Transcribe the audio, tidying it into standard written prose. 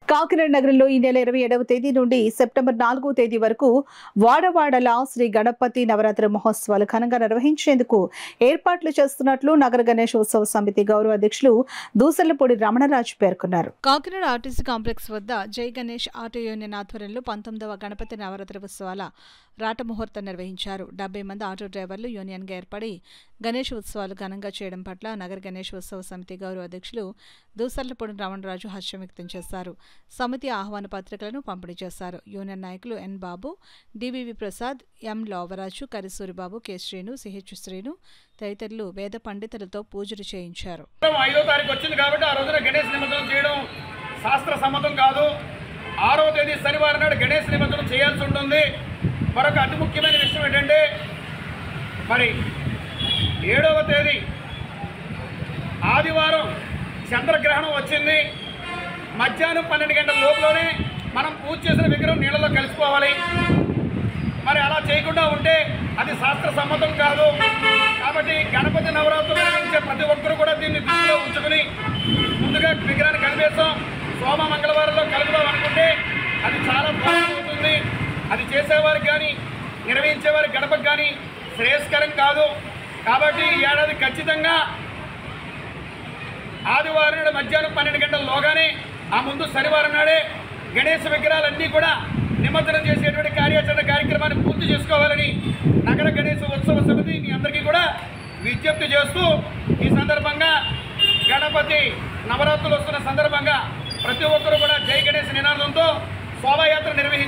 కాకినాడ నగరంలో ఈ నెల 27వ తేదీ నుండి సెప్టెంబర్ 4వ తేదీ వరకు వాడవాడల శ్రీ గణపతి నవరాత్రి మహోత్సవాలు ఘనంగా నిర్వహించేందుకు ఏర్పాట్లు చేస్తున్నట్లు నగర గణేశోత్సవ సమితి గౌరవ అధ్యక్షులు దూసర్లపూడి రమణరాజు పేర్కొన్నారు. కాకినాడ ఆర్టీసీ కాంప్లెక్స్ వద్ద జై గణేష్ ఆటో యూనియన్ ఆధ్వర్యంలో 19వ గణపతి నవరాత్రి ఉత్సవాల రాట ముహూర్తం నిర్వహించారు. 70 మంది ఆటో డ్రైవర్లు యూనియన్గా ఏర్పడి గణేష్ ఉత్సవాలు ఘనంగా చేయడం పట్ల నగర గణేశోత్సవ సమితి గౌరవ అధ్యక్షులు దూసర్లపూడి రమణరాజు హర్షం వ్యక్తం చేశారు. సమితి ఆహ్వాన పత్రికలను పంపిణీ చేశారు. యూనియన్ నాయకులు ఎన్ బాబు, డివివి ప్రసాద్, ఎం లోవరాజు, కరిసూరిబాబు, కె శ్రీను, సిహెచ్ శ్రీను తదితరులు వేద పండితులతో పూజలు చేయించారు. 5వ తారీఖు వచ్చింది కాబట్టి ఆ రోజున గణేష్ నిమజ్జనం చేయడం శాస్త్ర సమ్మతం కాదు. 6వ తేదీ శనివారం నాడు గణేష్ నిమజ్జనం చేయాల్సి ఉంటుంది. మరొక అతి ముఖ్యమైన విషయం ఏంటంటే మరి 7వ తేదీ ఆదివారం చంద్రగ్రహణం వచ్చింది. మధ్యాహ్నం 12 గంటల లోపులోనే మనం పూజ చేసిన విగ్రహం నీళ్ళలో కలిసిపోవాలి. మరి అలా చేయకుండా ఉంటే అది శాస్త్ర సమ్మతం కాదు. కాబట్టి గణపతి నవరాత్రులు నిర్వహించే ప్రతి ఒక్కరూ కూడా దీన్ని దృష్టిలో ఉంచుకుని ముందుగా విగ్రహాన్ని కలిపేస్తాం. సోమ మంగళవారంలో కలుపుదాం అనుకుంటే అది చాలా ప్రాబ్లం అవుతుంది. అది చేసేవారికి కానీ నిర్వహించేవారికి గడపకు కానీ శ్రేయస్కరం కాదు. కాబట్టి ఈ ఏడాది ఖచ్చితంగా ఆదివారం నాడు మధ్యాహ్నం 12 గంటలలోగానే ఆ ముందు శనివారం నాడే గణేశ విగ్రహాలన్నీ కూడా నిమజ్జనం చేసేటువంటి కార్యక్రమాన్ని పూర్తి చేసుకోవాలని నగర గణేశ ఉత్సవ సమితి మీ అందరికీ కూడా విజ్ఞప్తి చేస్తూ ఈ సందర్భంగా గణపతి నవరాత్రులు వస్తున్న సందర్భంగా ప్రతి ఒక్కరూ కూడా జై గణేశ నినాదంతో శోభాయాత్ర నిర్వహించారు.